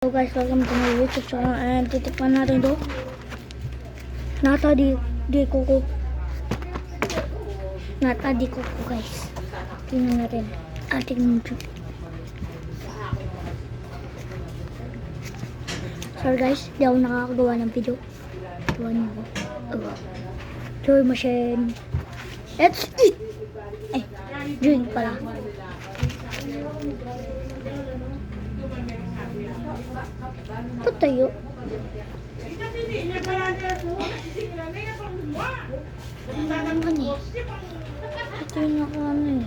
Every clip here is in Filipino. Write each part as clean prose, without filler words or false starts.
Hello guys, welcome to my YouTube channel and titikman natin to Nata di Coco guys. Tingnan natin ating YouTube. Sorry guys, di ako nakakagawa ng video. Tuwan niyo ako. Joy machine. Let's eat! Ay, drink pala. Tatayo. Ito yung nakano eh.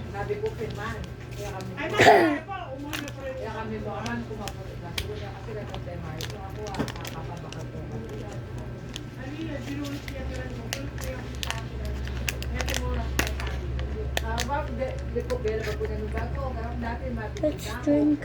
Let's drink.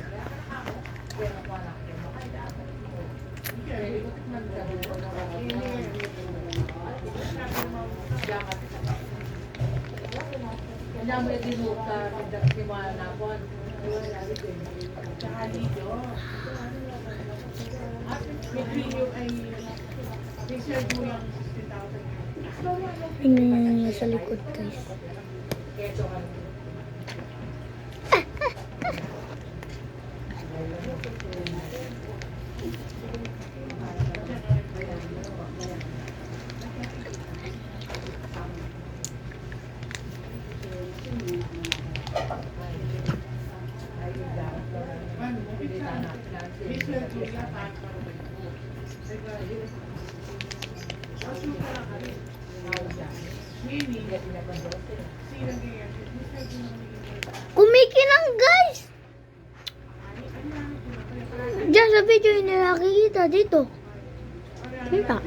Tingnan nyo sa likod guys. Kumikinang guys! Diyan sa video yung nakikita dito. Kita.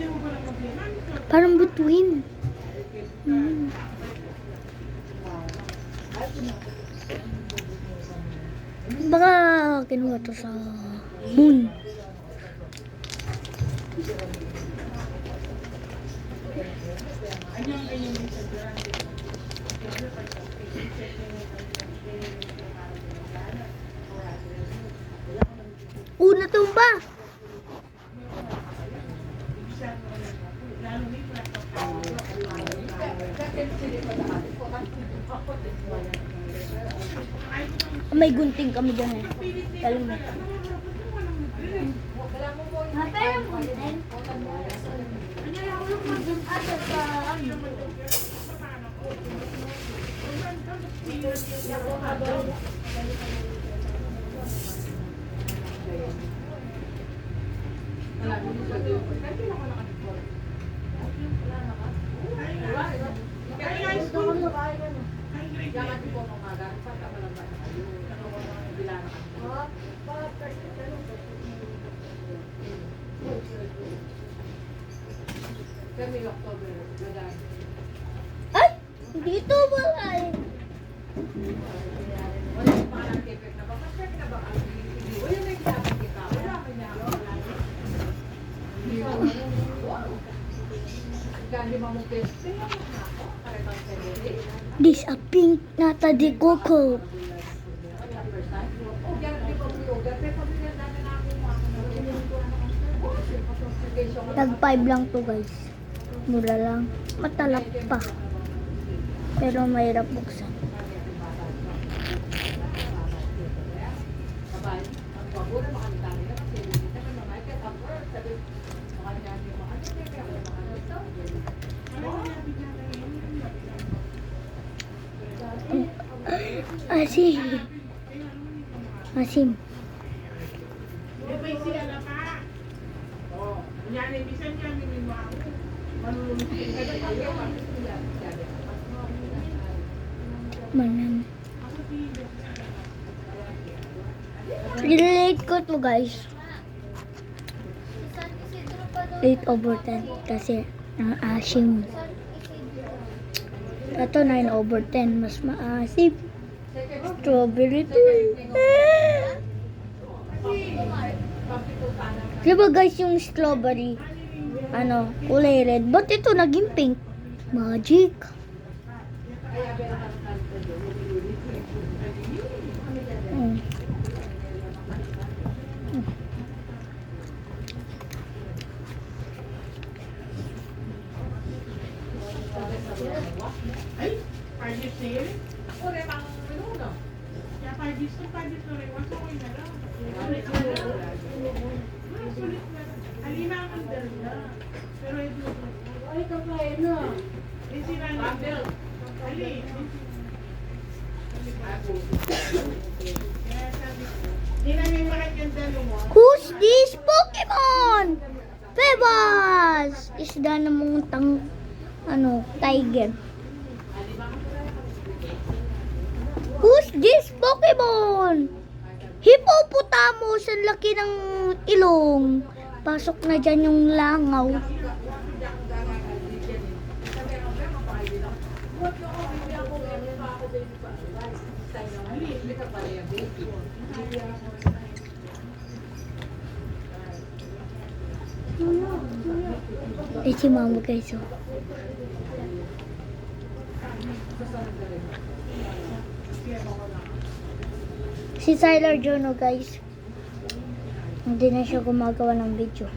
Parang butuin. Baka kinuha to sa moon. Natumba. May gunting kami dyan eh. Talim mo. Ay! Dito ba ay? This a pink Nata di Coco. Tag 5 lang to guys. Mura lang. Matalap pa. Pero mahirap buksan. Asim. Asim. Manang. Relate ko to guys. 8/10 kasi ang asim. Ito 9/10 mas maasim. Strawberry to. Diba guys yung strawberry kulay red, but ito naging pink. Magic. Ay, 5 years na yun. Ako rin ang minuno. Kaya 5 years to rin. Once ako na lang. Sulit na lang. Sulit na lang. Alina ang under na. Pero ito. Ay, kakain na. Yung sila na. Ali. Kaya sabi ko, di na may makaganda lumon. Who's this Pokemon? Bebas! Isda na mong tiger. Who's this Pokemon? Hippopotamus, ang laki ng ilong. Pasok na dyan yung langaw. Si mama guys, oh. Si Tyler Jono guys, hindi na siya gumagawa ng video.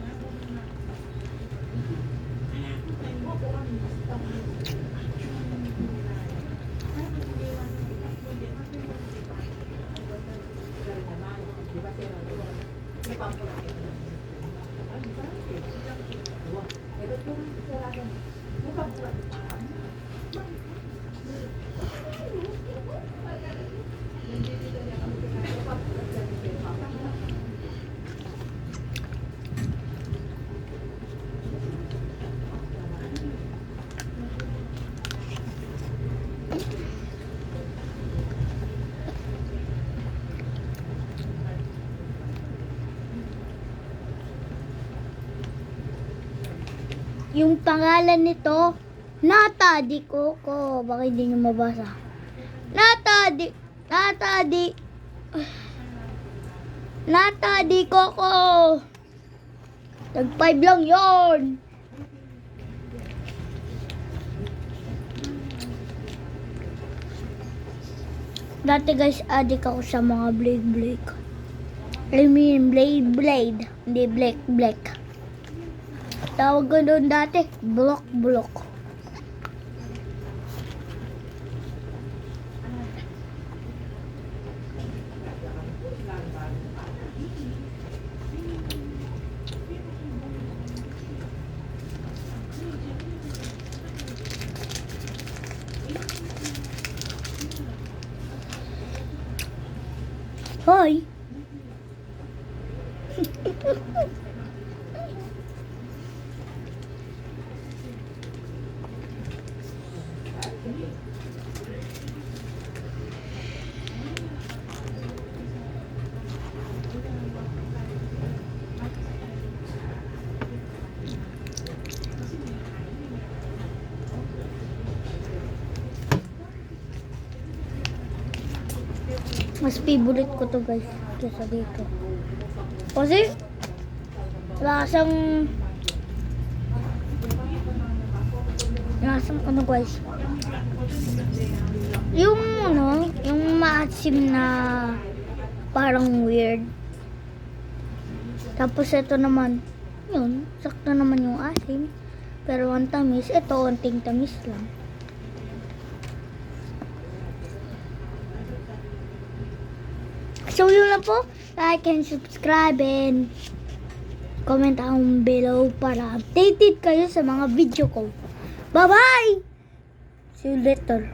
Yung pangalan nito, Nata di Coco. Baka hindi nyo mabasa. Nata di Coco. Tag 5 lang yon. Dati guys, adik ako sa mga blade. I mean blade. Hindi black. Tawag ko doon dati, bulok. Hoy! Mas favorite ko to guys kesa dito. Kasi lasang ano guys, yung maasim na parang weird. Tapos ito naman, yun, sakto naman yung asim. Pero ang tamis, ito onting tamis lang. So yun lang po, like and subscribe and comment down below para updated kayo sa mga video ko. Bye bye! See you later.